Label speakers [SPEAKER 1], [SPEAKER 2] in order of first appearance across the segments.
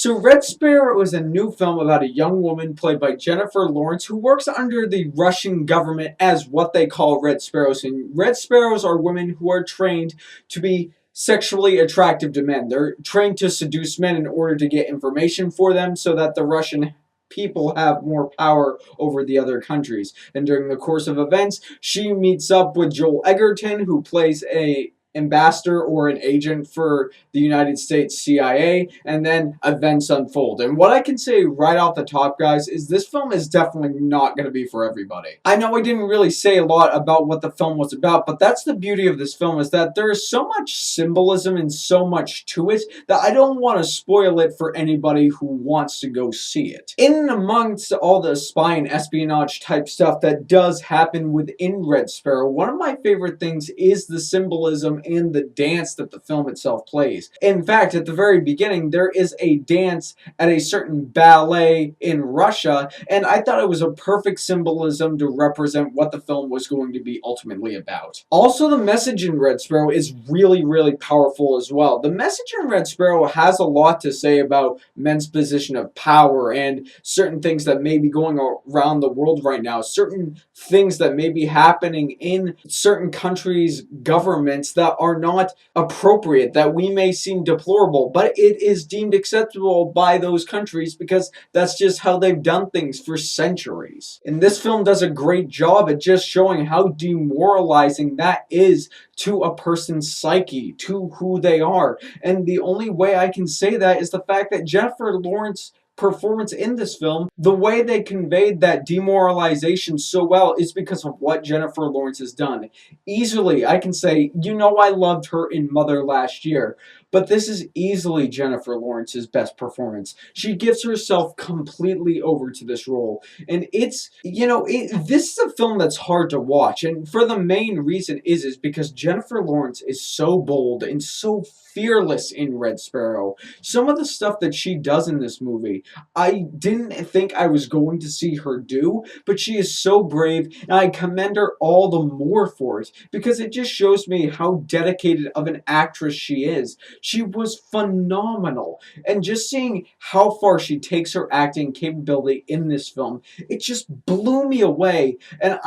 [SPEAKER 1] So Red Sparrow is a new film about a young woman played by Jennifer Lawrence who works under the Russian government as what they call Red Sparrows. And Red Sparrows are women who are trained to be sexually attractive to men. They're trained to seduce men in order to get information for them so that the Russian people have more power over the other countries. And during the course of events, she meets up with Joel Egerton, who plays a ambassador or an agent for the United States CIA, and then events unfold. And what I can say right off the top, guys, is this film is definitely not going to be for everybody. I know I didn't really say a lot about what the film was about, but that's the beauty of this film, is that there is so much symbolism and so much to it that I don't want to spoil it for anybody who wants to go see it. In and amongst all the spy and espionage type stuff that does happen within Red Sparrow, one of my favorite things is the symbolism and the dance that the film itself plays. In fact, at the very beginning, there is a dance at a certain ballet in Russia, and I thought it was a perfect symbolism to represent what the film was going to be ultimately about. Also, the message in Red Sparrow is really, really powerful as well. The message in Red Sparrow has a lot to say about men's position of power and certain things that may be going around the world right now, certain things that may be happening in certain countries' governments that are not appropriate, that we may seem deplorable, but it is deemed acceptable by those countries because that's just how they've done things for centuries. And this film does a great job at just showing how demoralizing that is to a person's psyche, to who they are. And the only way I can say that is the fact that Jennifer Lawrence performance in this film, the way they conveyed that demoralization so well is because of what Jennifer Lawrence has done. Easily, I can say, I loved her in Mother last year, but this is easily Jennifer Lawrence's best performance. She gives herself completely over to this role, and this is a film that's hard to watch, and for the main reason is because Jennifer Lawrence is so bold and so fearless in Red Sparrow. Some of the stuff that she does in this movie, I didn't think I was going to see her do, but she is so brave, and I commend her all the more for it, because it just shows me how dedicated of an actress she is. She was phenomenal, and just seeing how far she takes her acting capability in this film, it just blew me away. And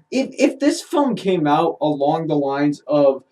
[SPEAKER 1] if this film came out along the lines of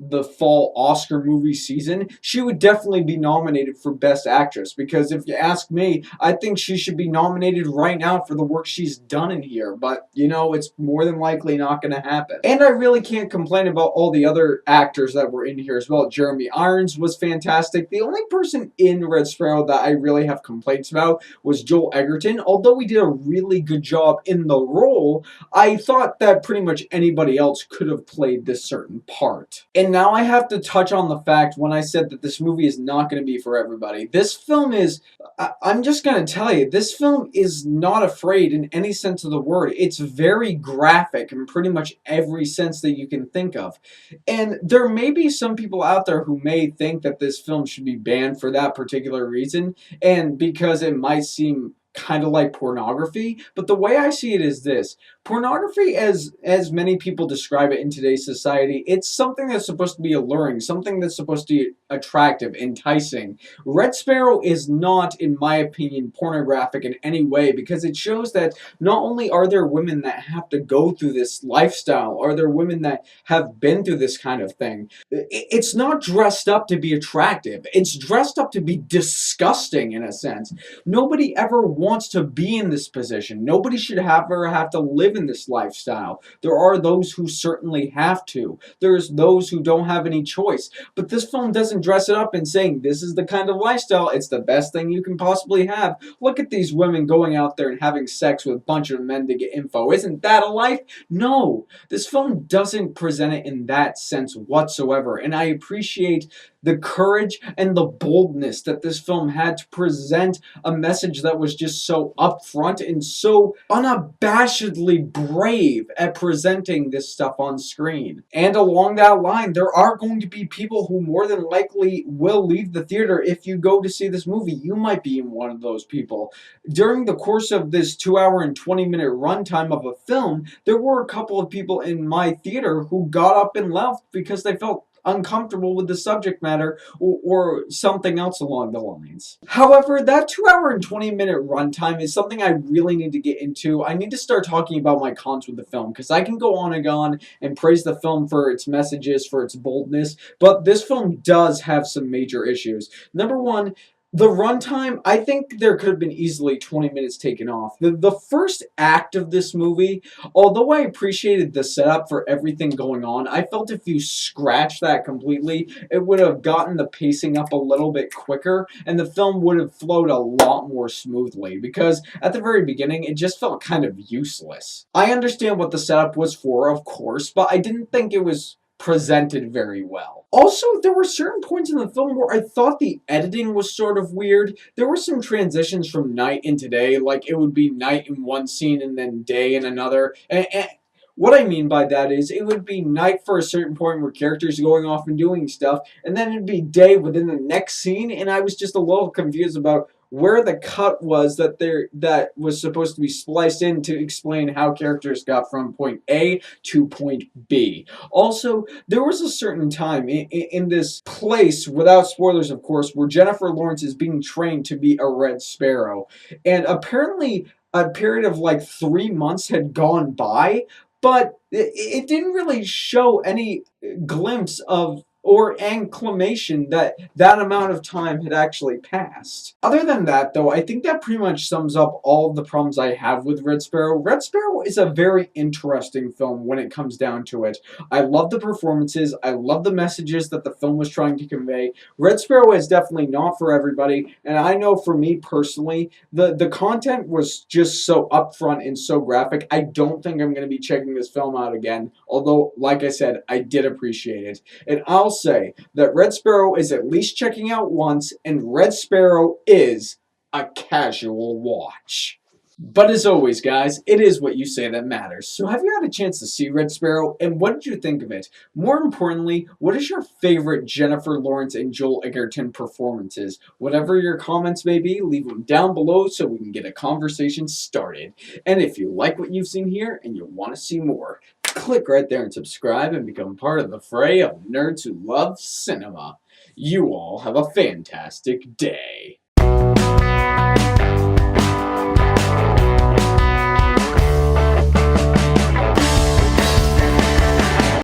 [SPEAKER 1] the fall Oscar movie season, she would definitely be nominated for Best Actress, because if you ask me, I think she should be nominated right now for the work she's done in here, but it's more than likely not going to happen. And I really can't complain about all the other actors that were in here as well. Jeremy Irons was fantastic. The only person in Red Sparrow that I really have complaints about was Joel Egerton. Although he did a really good job in the role, I thought that pretty much anybody else could have played this certain part. And now I have to touch on the fact when I said that this movie is not going to be for everybody. This film is, I'm just going to tell you, this film is not afraid in any sense of the word. It's very graphic in pretty much every sense that you can think of. And there may be some people out there who may think that this film should be banned for that particular reason, and because it might seem kind of like pornography, but the way I see it is this. Pornography, as many people describe it in today's society, it's something that's supposed to be alluring, something that's supposed to be attractive, enticing. Red Sparrow is not, in my opinion, pornographic in any way, because it shows that not only are there women that have to go through this lifestyle, are there women that have been through this kind of thing. It's not dressed up to be attractive. It's dressed up to be disgusting in a sense. Nobody ever wants to be in this position. Nobody should ever have to live in this lifestyle. There are those who certainly have to. There's those who don't have any choice. But this film doesn't dress it up and saying this is the kind of lifestyle, it's the best thing you can possibly have. Look at these women going out there and having sex with a bunch of men to get info. Isn't that a life? No. This film doesn't present it in that sense whatsoever. And I appreciate the courage and the boldness that this film had to present a message that was just so upfront and so unabashedly brave at presenting this stuff on screen. And along that line, there are going to be people who more than likely will leave the theater if you go to see this movie. You might be one of those people. During the course of this 2-hour and 20-minute runtime of a film, there were a couple of people in my theater who got up and left because they felt uncomfortable with the subject matter or something else along the lines. However, that 2 hour and 20-minute runtime is something I really need to get into. I need to start talking about my cons with the film because I can go on and praise the film for its messages, for its boldness, but this film does have some major issues. Number one, the runtime, I think there could have been easily 20 minutes taken off. The first act of this movie, although I appreciated the setup for everything going on, I felt if you scratch that completely, it would have gotten the pacing up a little bit quicker, and the film would have flowed a lot more smoothly, because at the very beginning, it just felt kind of useless. I understand what the setup was for, of course, but I didn't think it was presented very well. Also, there were certain points in the film where I thought the editing was sort of weird. There were some transitions from night into day, like it would be night in one scene and then day in another. And what I mean by that is it would be night for a certain point where characters are going off and doing stuff, and then it'd be day within the next scene, and I was just a little confused about where the cut was that was supposed to be spliced in to explain how characters got from point A to point B. Also, there was a certain time in this place, without spoilers of course, where Jennifer Lawrence is being trained to be a Red Sparrow, and apparently a period of like 3 months had gone by, but it didn't really show any glimpse of or inclination that that amount of time had actually passed. Other than that, though, I think that pretty much sums up all of the problems I have with Red Sparrow. Red Sparrow is a very interesting film when it comes down to it. I love the performances. I love the messages that the film was trying to convey. Red Sparrow is definitely not for everybody, and I know for me personally, the content was just so upfront and so graphic. I don't think I'm going to be checking this film out again, although, like I said, I did appreciate it. And I'll say that Red Sparrow is at least checking out once, and Red Sparrow is a casual watch. But as always, guys, it is what you say that matters. So have you had a chance to see Red Sparrow, and what did you think of it? More importantly, what is your favorite Jennifer Lawrence and Joel Edgerton performances? Whatever your comments may be, leave them down below so we can get a conversation started. And if you like what you've seen here and you want to see more, click right there and subscribe and become part of the fray of nerds who love cinema. You all have a fantastic day.